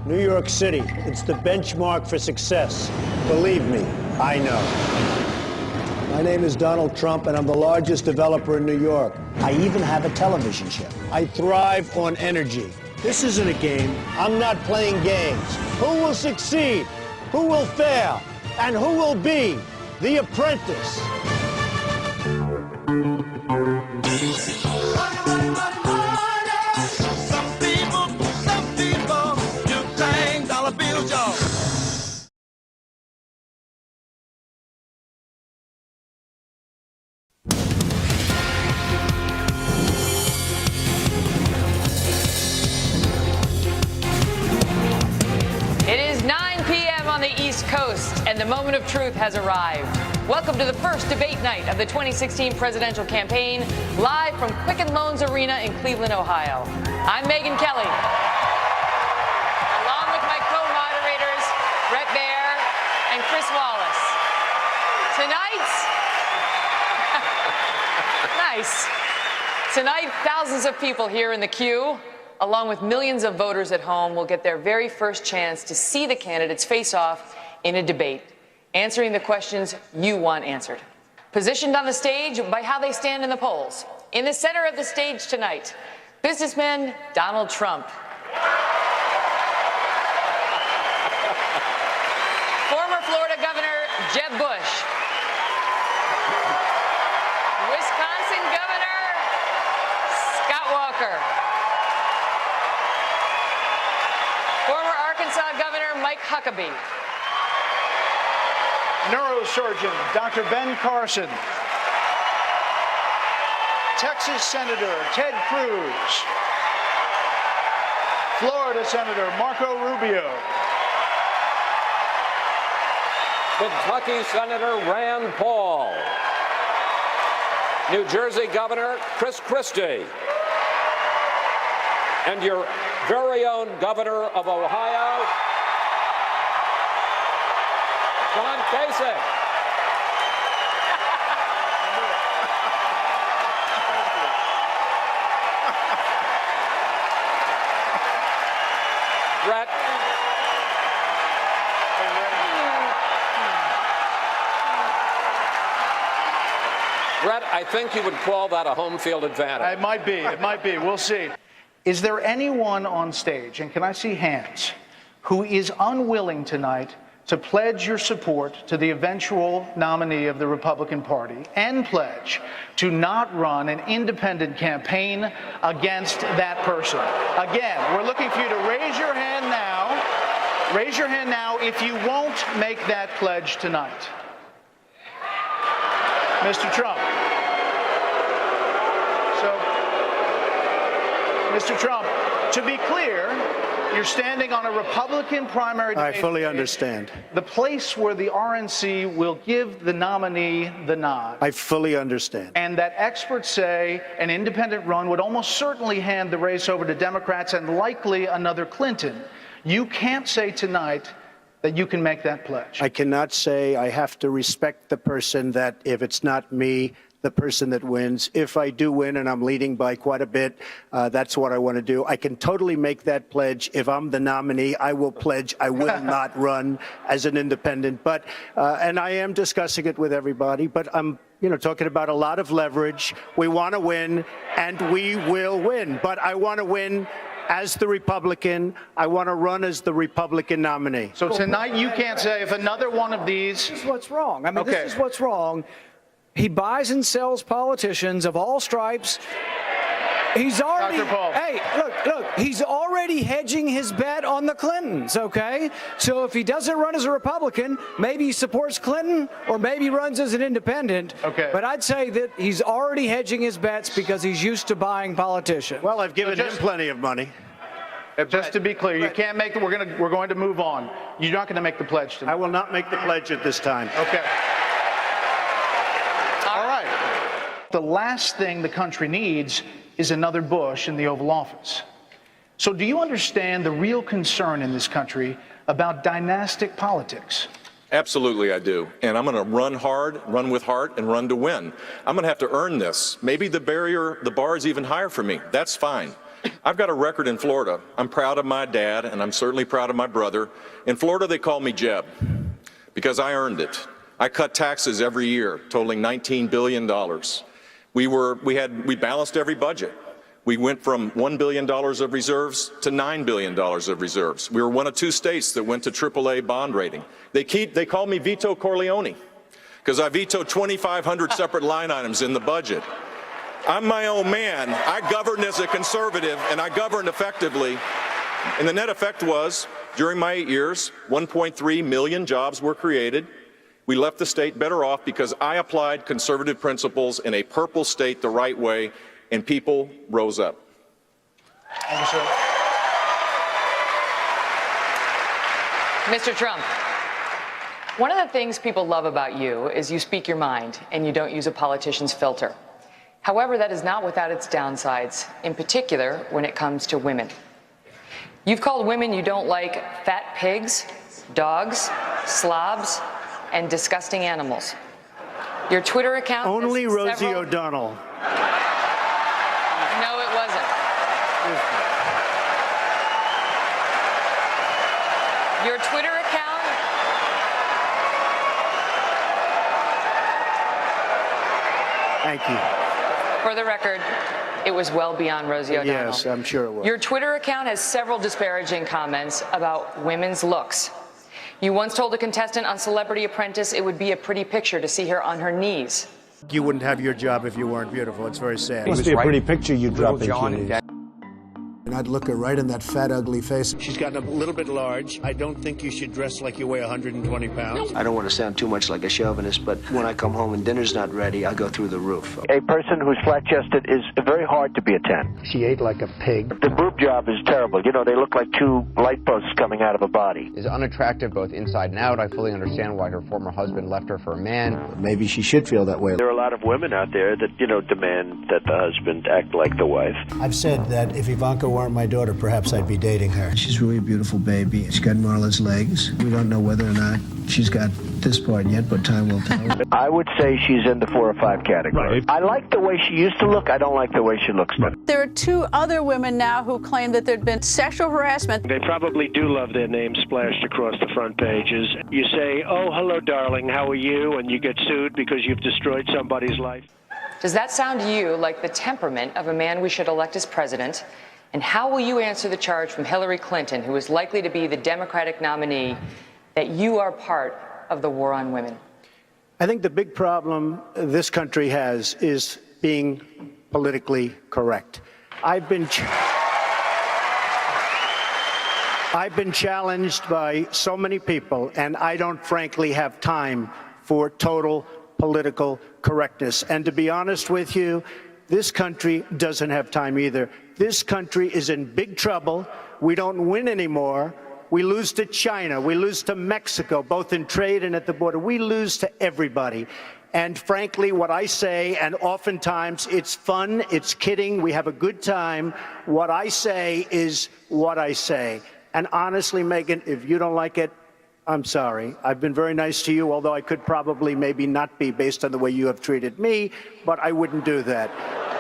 New York City, it's the benchmark for success. Believe me, I know. My name is Donald Trump, and I'm the largest developer in New York. I even have a television show. I thrive on energy. This isn't a game. I'm not playing games. Who will succeed? Who will fail? And who will be the apprentice? Coast, and the moment of truth has arrived. Welcome to the first debate night of the 2016 presidential campaign, live from Quicken Loans Arena in Cleveland, Ohio. I'm Megyn Kelly, along with my co-moderators, Bret Baier and Chris Wallace. Tonight, thousands of people here in the queue, along with millions of voters at home, will get their very first chance to see the candidates face off in a debate, answering the questions you want answered. Positioned on the stage by how they stand in the polls. In the center of the stage tonight, businessman Donald Trump. Former Florida Governor Jeb Bush. Wisconsin Governor Scott Walker. Former Arkansas Governor Mike Huckabee. Neurosurgeon Dr. Ben Carson, Texas Senator Ted Cruz, Florida Senator Marco Rubio, Kentucky Senator Rand Paul, New Jersey Governor Chris Christie, and your very own Governor of Ohio, John Kasich. Bret. Bret, I think you would call that a home field advantage. It might be. It might be. We'll see. Is there anyone on stage, and can I see hands, who is unwilling tonight to pledge your support to the eventual nominee of the Republican Party and pledge to not run an independent campaign against that person? Again, we're looking for you to raise your hand now. Raise your hand now if you won't make that pledge tonight. Mr. Trump. So, Mr. Trump, to be clear, you're standing on a Republican primary debate. I fully understand. The place where the RNC will give the nominee the nod. I fully understand. And that experts say an independent run would almost certainly hand the race over to Democrats and likely another Clinton. You can't say tonight that you can make that pledge. I cannot say. I have to respect the person that if it's not me, the person that wins. If I do win and I'm leading by quite a bit, that's what I want to do. I can totally make that pledge. If I'm the nominee, I will pledge I will not run as an independent. But and I am discussing it with everybody, but I'm talking about a lot of leverage. We want to win, and we will win. But I want to win as the Republican. I want to run as the Republican nominee. So tonight you can't say if another one of these... This is what's wrong. I mean, This is what's wrong. He buys and sells politicians of all stripes. He's already, Dr. Paul. Hey, look, he's already hedging his bet on the Clintons, okay? So if he doesn't run as a Republican, maybe he supports Clinton or maybe he runs as an independent. Okay. But I'd say that he's already hedging his bets because he's used to buying politicians. Well, I've given him plenty of money. Just to be clear, you can't make it. We're going to move on. You're not going to make the pledge tonight. I will not make the pledge at this time. Okay. All right. The last thing the country needs is another Bush in the Oval Office. So do you understand the real concern in this country about dynastic politics? Absolutely, I do. And I'm going to run hard, run with heart, and run to win. I'm going to have to earn this. Maybe the bar is even higher for me. That's fine. I've got a record in Florida. I'm proud of my dad, and I'm certainly proud of my brother. In Florida, they call me Jeb because I earned it. I cut taxes every year, totaling $19 billion. We balanced every budget. We went from $1 billion of reserves to $9 billion of reserves. We were one of 2 states that went to AAA bond rating. They call me Vito Corleone because I vetoed 2,500 separate line items in the budget. I'm my own man. I governed as a conservative, and I governed effectively. And the net effect was, during my 8 years, 1.3 million jobs were created. We left the state better off because I applied conservative principles in a purple state the right way, and people rose up. Thank you, sir. Mr. Trump, one of the things people love about you is you speak your mind and you don't use a politician's filter. However, that is not without its downsides, in particular when it comes to women. You've called women you don't like fat pigs, dogs, slobs, and disgusting animals. Your Twitter account Only has Rosie several... O'Donnell. No, it wasn't. Your Twitter account... Thank you. For the record, it was well beyond Rosie O'Donnell. Yes, I'm sure it was. Your Twitter account has several disparaging comments about women's looks. You once told a contestant on Celebrity Apprentice it would be a pretty picture to see her on her knees. You wouldn't have your job if you weren't beautiful. It's very sad. It must be a pretty picture you drop into. And I'd look her right in that fat, ugly face. She's gotten a little bit large. I don't think you should dress like you weigh 120 pounds. I don't want to sound too much like a chauvinist, but when I come home and dinner's not ready, I go through the roof. A person who's flat-chested is very hard to be a 10. She ate like a pig. The boob job is terrible. You know, they look like 2 light posts coming out of a body. Is unattractive both inside and out. I fully understand why her former husband left her for a man. Maybe she should feel that way. There are a lot of women out there that, demand that the husband act like the wife. I've said that if Ivanka weren't my daughter, perhaps I'd be dating her. She's really a beautiful baby. She's got Marla's legs. We don't know whether or not she's got this part yet, but time will tell. I would say she's in the 4 or 5 category. Right. I like the way she used to look. I don't like the way she looks now. There are 2 other women now who claim that there'd been sexual harassment. They probably do love their names splashed across the front pages. You say, "Oh, hello, darling, how are you?" and you get sued because you've destroyed somebody's life. Does that sound to you like the temperament of a man we should elect as president? And how will you answer the charge from Hillary Clinton, who is likely to be the Democratic nominee, that you are part of the war on women? I think the big problem this country has is being politically correct. I've been challenged by so many people, and I don't frankly have time for total political correctness. And to be honest with you, this country doesn't have time either. This country is in big trouble. We don't win anymore. We lose to China. We lose to Mexico, both in trade and at the border. We lose to everybody. And frankly, what I say, and oftentimes it's fun, it's kidding, we have a good time, what I say is what I say. And honestly, Megyn, if you don't like it, I'm sorry. I've been very nice to you, although I could probably maybe not be based on the way you have treated me, but I wouldn't do that.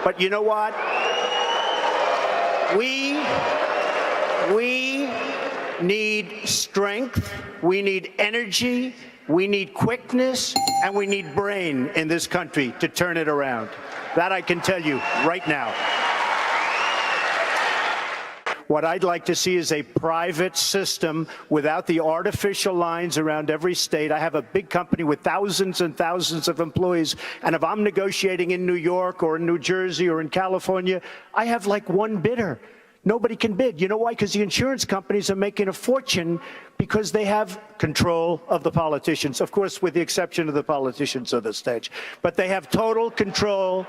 But you know what? We need strength, we need energy, we need quickness, and we need brain in this country to turn it around. That I can tell you right now. What I'd like to see is a private system without the artificial lines around every state. I have a big company with thousands and thousands of employees, and if I'm negotiating in New York or in New Jersey or in California, I have like 1 bidder. Nobody can bid. You know why? Because the insurance companies are making a fortune because they have control of the politicians, of course, with the exception of the politicians on the stage. But they have total control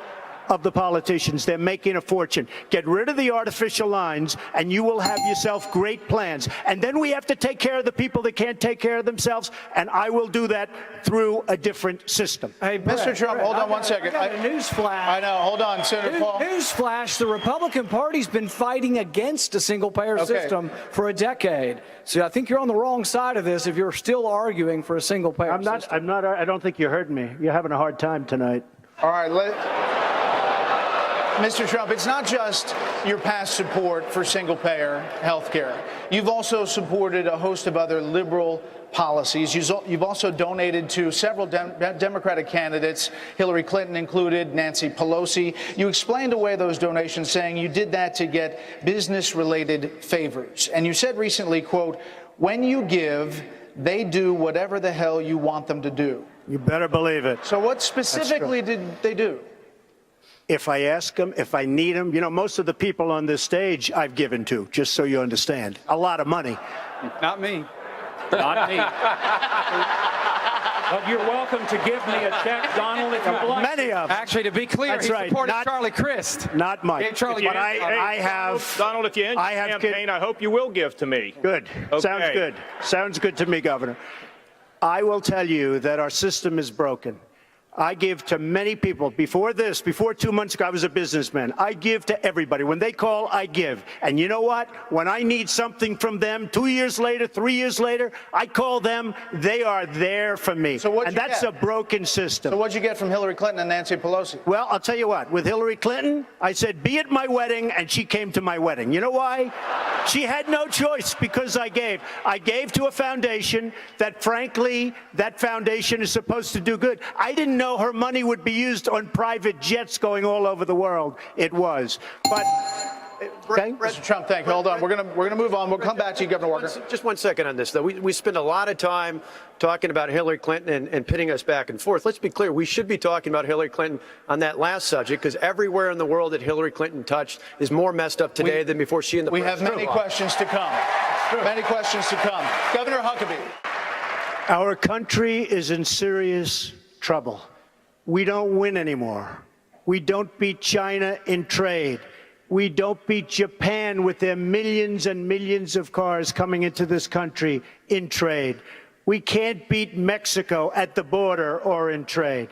of the politicians. They're making a fortune. Get rid of the artificial lines, and you will have yourself great plans. And then we have to take care of the people that can't take care of themselves, and I will do that through a different system. Hey, Brett, Mr. Trump, hold on one second. I got a news flash. I know. Hold on, Senator Paul. News flash. The Republican Party's been fighting against a single-payer system for a decade. So I think you're on the wrong side of this if you're still arguing for a single-payer system. I don't think you heard me. You're having a hard time tonight. All right, Mr. Trump, it's not just your past support for single-payer health care. You've also supported a host of other liberal policies. You've also donated to several Democratic candidates, Hillary Clinton included, Nancy Pelosi. You explained away those donations, saying you did that to get business-related favors. And you said recently, quote, "When you give, they do whatever the hell you want them to do." You better believe it. So what specifically did they do? If I ask them, if I need them, you know, most of the people on this stage I've given to, just so you understand. A lot of money. Not me. Not me. But you're welcome to give me a check, Donald, if you'd like. Many of them. Actually, to be clear, That's he right. supported Not- Charlie Crist. Not Mike. Yeah, Charlie, but I have. Donald, if you end I your have campaign, I hope you will give to me. Good. Okay. Sounds good. Sounds good to me, Governor. I will tell you that our system is broken. I give to many people. Before 2 months ago, I was a businessman. I give to everybody. When they call, I give. And you know what? When I need something from them, 2 years later, 3 years later, I call them. They are there for me. So what'd and you that's get? a broken system. So what'd you get from Hillary Clinton and Nancy Pelosi? Well, I'll tell you what. With Hillary Clinton, I said, be at my wedding, and she came to my wedding. You know why? She had no choice because I gave. I gave to a foundation that, frankly, that foundation is supposed to do good. I didn't know her money would be used on private jets going all over the world. It was. But okay? Mr. Trump, thank you. Hold on. We're gonna move on. We'll come back to you, Governor Walker. Just 1 second on this, though. We spend a lot of time talking about Hillary Clinton and pitting us back and forth. Let's be clear. We should be talking about Hillary Clinton on that last subject, because everywhere in the world that Hillary Clinton touched is more messed up today than before she and the We have many questions to come. Many questions to come. Governor Huckabee. Our country is in serious trouble. We don't win anymore. We don't beat China in trade. We don't beat Japan with their millions and millions of cars coming into this country in trade. We can't beat Mexico at the border or in trade.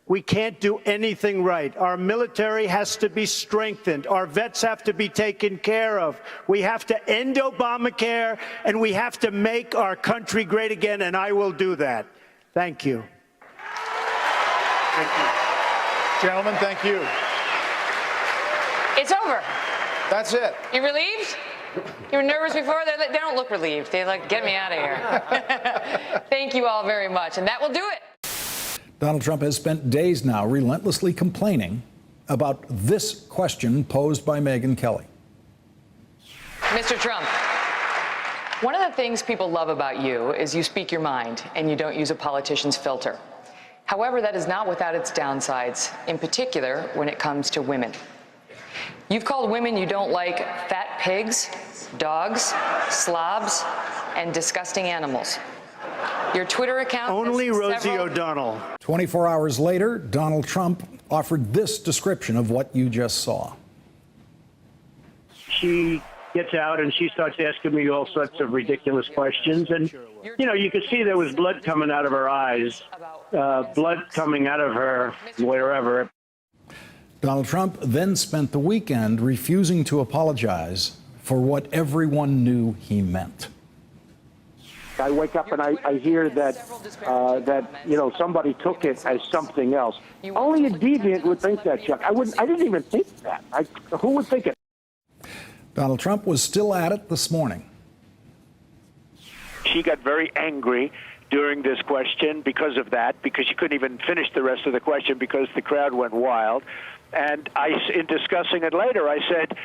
We can't do anything right. Our military has to be strengthened. Our vets have to be taken care of. We have to end Obamacare, and we have to make our country great again, and I will do that. Thank you. Thank you. Gentlemen, thank you. It's over. That's it. You relieved? You were nervous before? They don't look relieved. They're like, get me out of here. Thank you all very much. And that will do it. Donald Trump has spent days now relentlessly complaining about this question posed by Megyn Kelly. Mr. Trump, one of the things people love about you is you speak your mind and you don't use a politician's filter. However, that is not without its downsides, in particular when it comes to women. You've called women you don't like fat pigs, dogs, slobs, and disgusting animals. Your Twitter account... Only Rosie O'Donnell. 24 hours later, Donald Trump offered this description of what you just saw. She gets out and she starts asking me all sorts of ridiculous questions. And, you know, you could see there was blood coming out of her eyes, blood coming out of her wherever. Donald Trump then spent the weekend refusing to apologize for what everyone knew he meant. I wake up and I hear that, you know, somebody took it as something else. Only a deviant would think that, Chuck. I didn't even think that. Who would think it? Donald Trump was still at it this morning. She got very angry during this question because of that, because she couldn't even finish the rest of the question because the crowd went wild. And in discussing it later, I said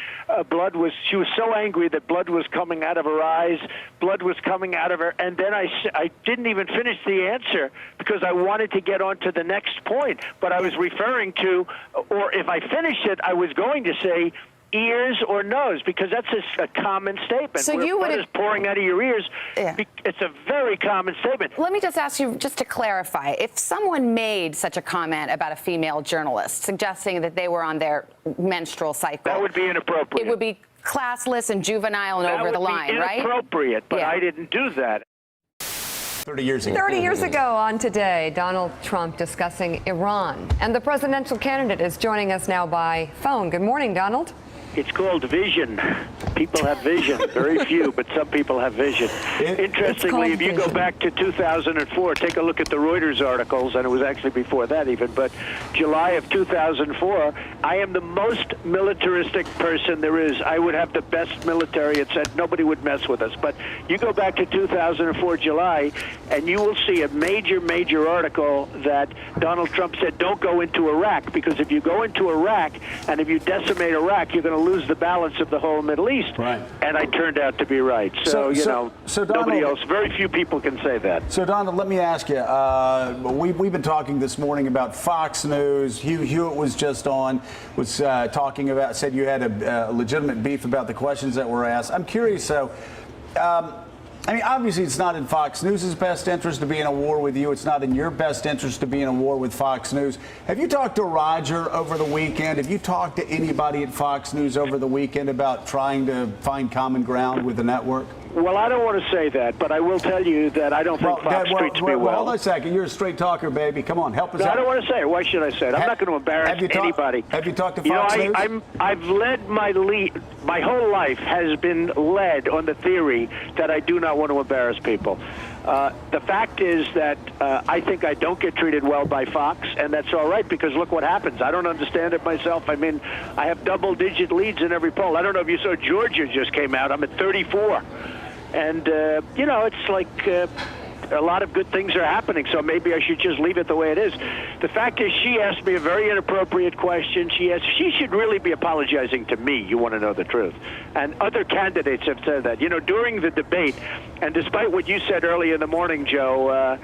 she was so angry that blood was coming out of her eyes, blood was coming out of her. And then I didn't even finish the answer because I wanted to get on to the next point. But I was referring to, or if I finished it, I was going to say ears or nose, because that's a common statement. So where you would blood is pouring out of your ears. Yeah. It's a very common statement. Let me just ask you, just to clarify, if someone made such a comment about a female journalist, suggesting that they were on their menstrual cycle, that would be inappropriate. It would be classless and juvenile and over the line, right? That would be inappropriate, but yeah. I didn't do that. 30 years ago on Today, Donald Trump discussing Iran. And the presidential candidate is joining us now by phone. Good morning, Donald. It's called vision. People have vision. Very few, but some people have vision. Interestingly, if you go back to 2004, take a look at the Reuters articles, and it was actually before that even, but July of 2004, I am the most militaristic person there is. I would have the best military. It said nobody would mess with us. But you go back to 2004 July, and you will see a major article that Donald Trump said, don't go into Iraq, because if you go into Iraq and if you decimate Iraq, you're going to lose the balance of the whole Middle East. Right. And I turned out to be right. So nobody else, very few people can say that. So, Donald, let me ask you, we've been talking this morning about Fox News. Hugh Hewitt was just on, was talking about, said you had a legitimate beef about the questions that were asked. I'm curious, so, I mean, obviously it's not in Fox News' best interest to be in a war with you. It's not in your best interest to be in a war with Fox News. Have you talked to Roger over the weekend? Have you talked to anybody at Fox News over the weekend about trying to find common ground with the network? Well, I don't want to say that, but I will tell you that I don't think Fox treats me well. Hold on a second. You're a straight talker, baby. Come on, help us out. I don't want to say it. Why should I say it? I'm not going to embarrass anybody. Have you talked to Fox News? I've led my whole life has been led on the theory that I do not want to embarrass people. The fact is that I think I don't get treated well by Fox, and that's all right, because look what happens. I don't understand it myself. I mean, I have double-digit leads in every poll. I don't know if you saw Georgia just came out. I'm at 34. And, it's like a lot of good things are happening, so maybe I should just leave it the way it is. The fact is, she asked me a very inappropriate question. She should really be apologizing to me, you want to know the truth. And other candidates have said that. During the debate, and despite what you said early in the morning, Joe,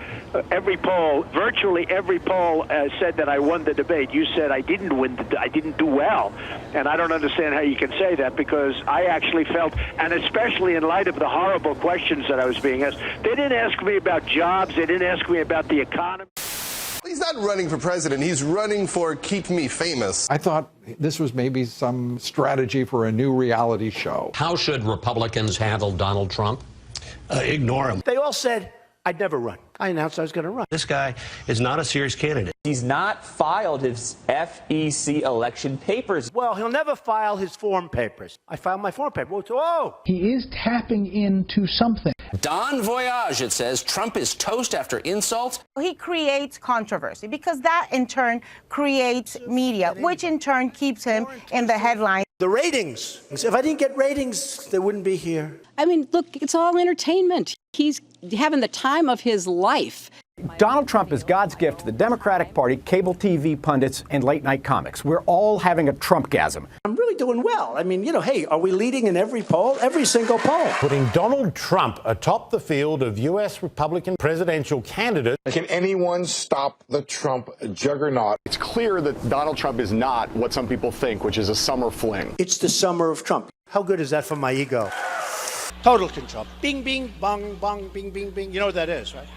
virtually every poll said that I won the debate. You said I didn't win, I didn't do well. And I don't understand how you can say that, because I actually felt, and especially in light of the horrible questions that I was being asked, they didn't ask me about jobs, they didn't ask me about the economy. He's not running for president. He's running for Keep Me Famous. I thought this was maybe some strategy for a new reality show. How should Republicans handle Donald Trump? Ignore him. They all said I'd never run. I announced I was going to run. This guy is not a serious candidate. He's not filed his FEC election papers. Well, he'll never file his form papers. I filed my form paper. He is tapping into something. Don Voyage, it says, Trump is toast after insults. He creates controversy because that in turn creates media, which in turn keeps him in the headlines. The ratings. If I didn't get ratings, they wouldn't be here. I mean, look, it's all entertainment. He's having the time of his life. Donald Trump is God's gift to the Democratic Party, cable TV pundits, and late-night comics. We're all having a Trumpgasm. I'm really doing well. I mean, hey, are we leading in every poll? Every single poll. Putting Donald Trump atop the field of U.S. Republican presidential candidates. Can anyone stop the Trump juggernaut? It's clear that Donald Trump is not what some people think, which is a summer fling. It's the summer of Trump. How good is that for my ego? Total control. Bing, bing, bong, bong, bing, bing, bing. You know what that is, right?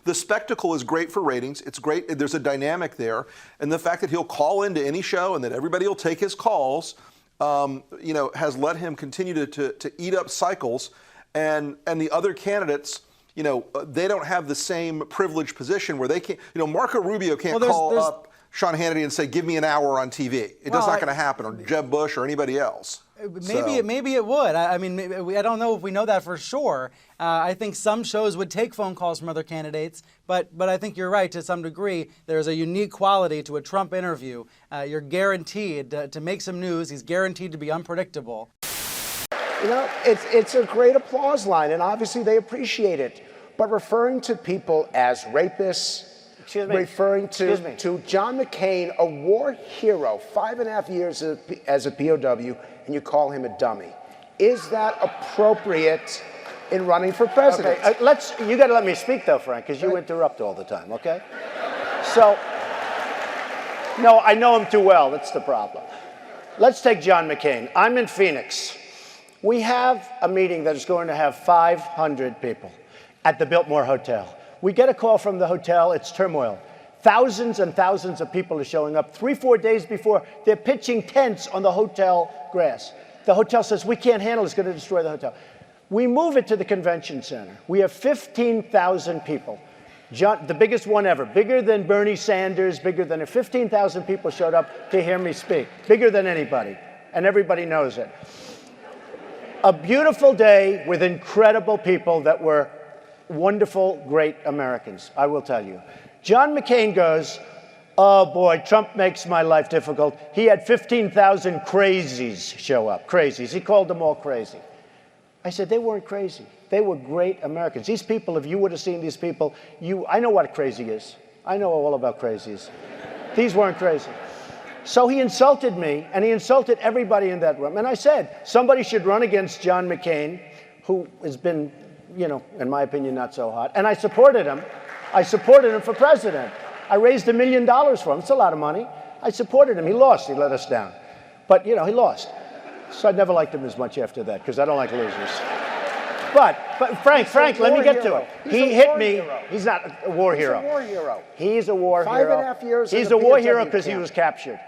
The spectacle is great for ratings. It's great. There's a dynamic there. And the fact that he'll call into any show and that everybody will take his calls, has let him continue to eat up cycles. And the other candidates, they don't have the same privileged position where they can't, Marco Rubio can't call up Sean Hannity and say, give me an hour on TV. It's not going to happen, or Jeb Bush or anybody else. Maybe it would. I mean, I don't know if we know that for sure. I think some shows would take phone calls from other candidates, but I think you're right to some degree. There's a unique quality to a Trump interview. You're guaranteed to make some news. He's guaranteed to be unpredictable. It's a great applause line, and obviously they appreciate it. But referring to people as rapists, referring to John McCain, a war hero, 5.5 years as a POW, and you call him a dummy. Is that appropriate in running for president? Okay, you got to let me speak, though, Frank, because you interrupt all the time, okay? So, no, I know him too well. That's the problem. Let's take John McCain. I'm in Phoenix. We have a meeting that is going to have 500 people at the Biltmore Hotel. We get a call from the hotel. It's turmoil. Thousands and thousands of people are showing up. 3-4 days before, they're pitching tents on the hotel grass. The hotel says, we can't handle it. It's going to destroy the hotel. We move it to the convention center. We have 15,000 people. The biggest one ever. Bigger than Bernie Sanders, bigger than 15,000 people showed up to hear me speak. Bigger than anybody. and everybody knows it. A beautiful day with incredible people that were wonderful, great Americans, I will tell you. John McCain goes, oh boy, Trump makes my life difficult. He had 15,000 crazies show up, crazies. He called them all crazy. I said, they weren't crazy. They were great Americans. These people, if you would have seen these people, I know what crazy is. I know all about crazies. These weren't crazy. So he insulted me, and he insulted everybody in that room. And I said, somebody should run against John McCain, who has been, in my opinion, not so hot. And I supported him. I supported him for president. I raised $1 million for him. It's a lot of money. I supported him. He lost. He let us down. But, he lost. So I never liked him as much after that, because I don't like losers. But Frank, let me get to it. He hit me. He's not a war hero. He's a war hero. He's a war hero. 5.5 years. He's a war hero because he was captured.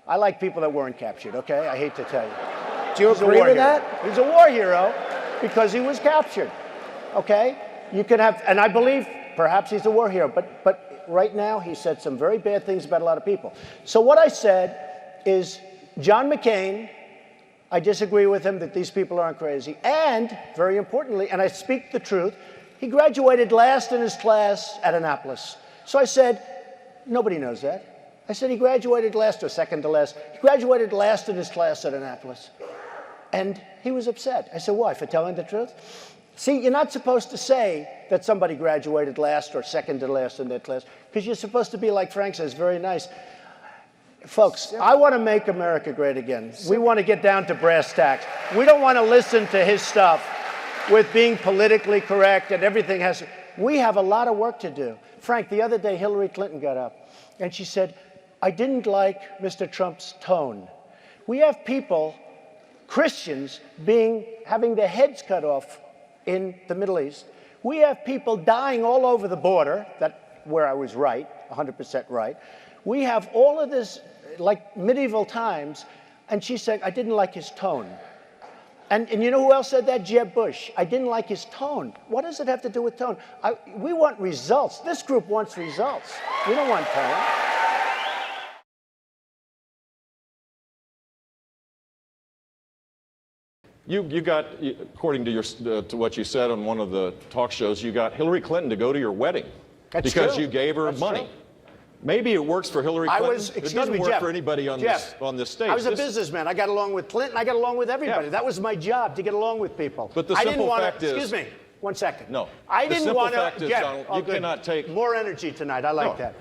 I like people that weren't captured, okay? I hate to tell you. Do you agree with that? He's a war hero because he was captured, okay? You can have, and I believe perhaps he's a war hero, but right now he said some very bad things about a lot of people. So what I said is John McCain, I disagree with him that these people aren't crazy. And, very importantly, and I speak the truth, he graduated last in his class at Annapolis. So I said, nobody knows that. I said he graduated last or second to last. He graduated last in his class at Annapolis. And he was upset. I said, why, for telling the truth? See, you're not supposed to say that somebody graduated last or second to last in their class, because you're supposed to be, like Frank says, very nice. Folks, I want to make America great again. We want to get down to brass tacks. We don't want to listen to his stuff with being politically correct and everything has. We have a lot of work to do. Frank, the other day, Hillary Clinton got up and she said, I didn't like Mr. Trump's tone. We have people, Christians, having their heads cut off in the Middle East. We have people dying all over the border, where I was right, 100% right. We have all of this, like medieval times, and she said, I didn't like his tone. And you know who else said that? Jeb Bush. I didn't like his tone. What does it have to do with tone? We want results. This group wants results. We don't want tone. You got, according to what you said on one of the talk shows, you got Hillary Clinton to go to your wedding because you gave her money. True. Maybe it works for Hillary Clinton. It doesn't work for anybody on this stage. I was a businessman. I got along with Clinton. I got along with everybody. That was my job, to get along with people. But the simple fact is... Excuse me, 1 second. No. I didn't want to... Donald, you cannot take... More energy tonight. I like that.